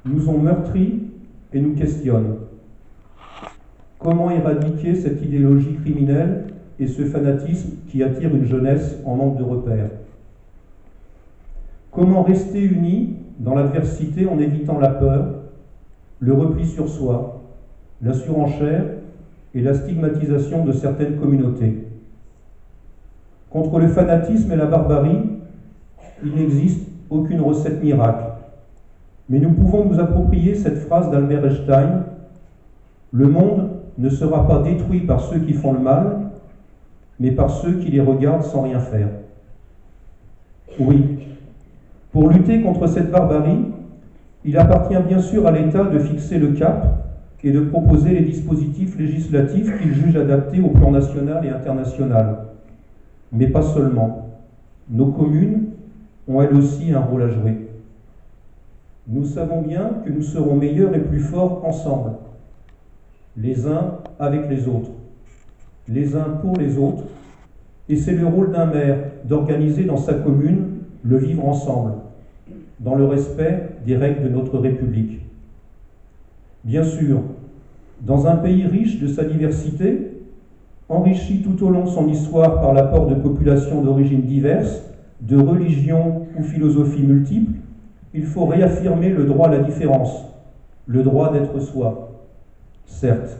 nous ont meurtris et nous questionnent. Comment éradiquer cette idéologie criminelle et ce fanatisme qui attire une jeunesse en manque de repères? Comment rester unis dans l'adversité en évitant la peur, le repli sur soi, la surenchère et la stigmatisation de certaines communautés? Contre le fanatisme et la barbarie, il n'existe aucune recette miracle. Mais nous pouvons nous approprier cette phrase d'Albert Einstein: le monde ne sera pas détruit par ceux qui font le mal, mais par ceux qui les regardent sans rien faire. Oui, pour lutter contre cette barbarie, il appartient bien sûr à l'État de fixer le cap et de proposer les dispositifs législatifs qu'il juge adaptés au plan national et international. Mais pas seulement. Nos communes ont elles aussi un rôle à jouer. Nous savons bien que nous serons meilleurs et plus forts ensemble, les uns avec les autres, les uns pour les autres, et c'est le rôle d'un maire d'organiser dans sa commune le vivre ensemble, dans le respect des règles de notre République. Bien sûr, dans un pays riche de sa diversité, enrichi tout au long de son histoire par l'apport de populations d'origines diverses, de religions ou philosophies multiples, il faut réaffirmer le droit à la différence, le droit d'être soi, certes.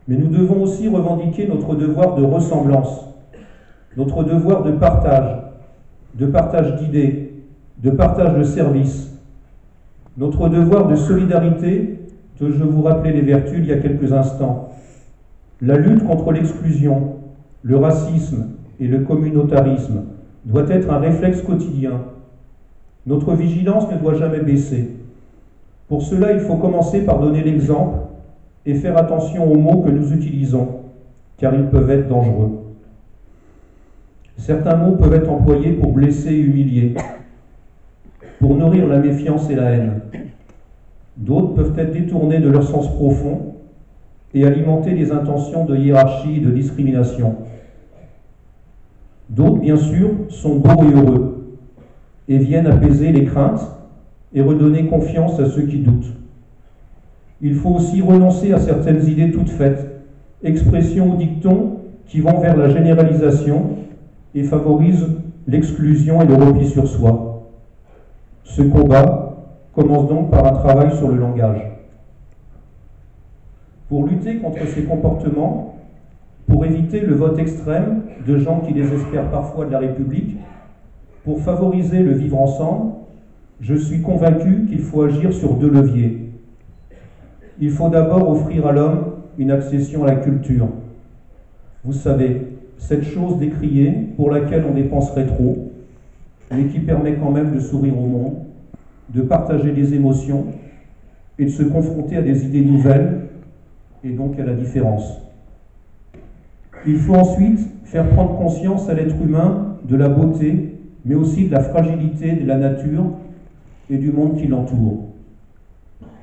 Mais nous devons aussi revendiquer notre devoir de ressemblance, notre devoir de partage d'idées, de partage de services, notre devoir de solidarité, dont je vous rappelais les vertus il y a quelques instants. La lutte contre l'exclusion, le racisme et le communautarisme doit être un réflexe quotidien. Notre vigilance ne doit jamais baisser. Pour cela, il faut commencer par donner l'exemple et faire attention aux mots que nous utilisons, car ils peuvent être dangereux. Certains mots peuvent être employés pour blesser et humilier, pour nourrir la méfiance et la haine. D'autres peuvent être détournés de leur sens profond et alimenter des intentions de hiérarchie et de discrimination. D'autres, bien sûr, sont beaux et heureux et viennent apaiser les craintes et redonner confiance à ceux qui doutent. Il faut aussi renoncer à certaines idées toutes faites, expressions ou dictons qui vont vers la généralisation et favorisent l'exclusion et le repli sur soi. Ce combat commence donc par un travail sur le langage. Pour lutter contre ces comportements, pour éviter le vote extrême de gens qui désespèrent parfois de la République, pour favoriser le vivre ensemble, je suis convaincu qu'il faut agir sur deux leviers. Il faut d'abord offrir à l'homme une accession à la culture. Vous savez, cette chose décriée pour laquelle on dépenserait trop, mais qui permet quand même de sourire au monde, de partager des émotions et de se confronter à des idées nouvelles et donc à la différence. Il faut ensuite faire prendre conscience à l'être humain de la beauté, mais aussi de la fragilité de la nature et du monde qui l'entoure.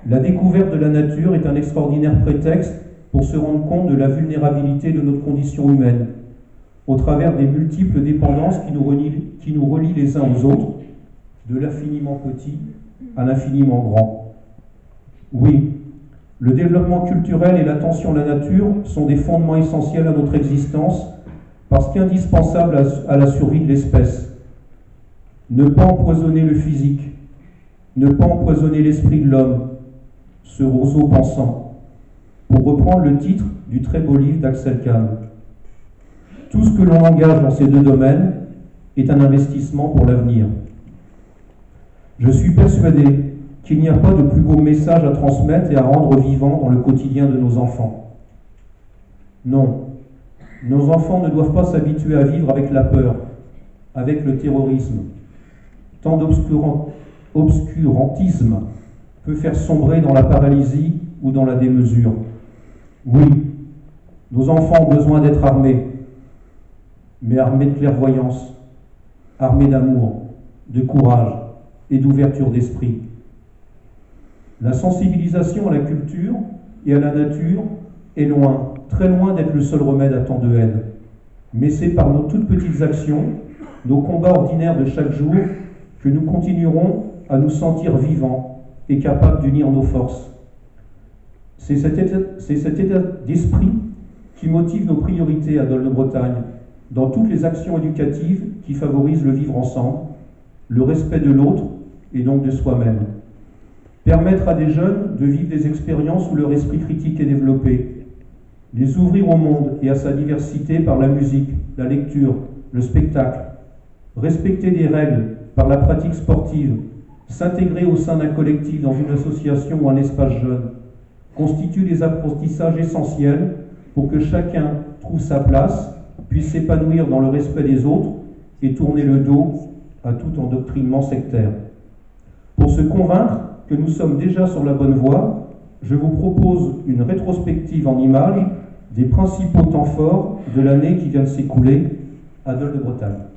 La découverte de la nature est un extraordinaire prétexte pour se rendre compte de la vulnérabilité de notre condition humaine, au travers des multiples dépendances qui nous relient les uns aux autres, de l'infiniment petit à l'infiniment grand. Oui, le développement culturel et l'attention à la nature sont des fondements essentiels à notre existence parce qu'indispensables à la survie de l'espèce. Ne pas empoisonner le physique, ne pas empoisonner l'esprit de l'homme, ce roseau pensant, pour reprendre le titre du très beau livre d'Axel Kahn. Tout ce que l'on engage dans ces deux domaines est un investissement pour l'avenir. Je suis persuadé qu'il n'y a pas de plus beau message à transmettre et à rendre vivant dans le quotidien de nos enfants. Non, nos enfants ne doivent pas s'habituer à vivre avec la peur, avec le terrorisme. Tant d'obscurantisme peut faire sombrer dans la paralysie ou dans la démesure. Oui, nos enfants ont besoin d'être armés, mais armés de clairvoyance, armés d'amour, de courage et d'ouverture d'esprit. La sensibilisation à la culture et à la nature est loin, très loin d'être le seul remède à tant de haine. Mais c'est par nos toutes petites actions, nos combats ordinaires de chaque jour, que nous continuerons à nous sentir vivants est capable d'unir nos forces. C'est cet état d'esprit qui motive nos priorités à Dole de Bretagne, dans toutes les actions éducatives qui favorisent le vivre ensemble, le respect de l'autre et donc de soi-même. Permettre à des jeunes de vivre des expériences où leur esprit critique est développé, les ouvrir au monde et à sa diversité par la musique, la lecture, le spectacle, respecter des règles par la pratique sportive, s'intégrer au sein d'un collectif dans une association ou un espace jeune, constituent des apprentissages essentiels pour que chacun trouve sa place, puisse s'épanouir dans le respect des autres et tourner le dos à tout endoctrinement sectaire. Pour se convaincre que nous sommes déjà sur la bonne voie, je vous propose une rétrospective en images des principaux temps forts de l'année qui vient de s'écouler à Dole de Bretagne.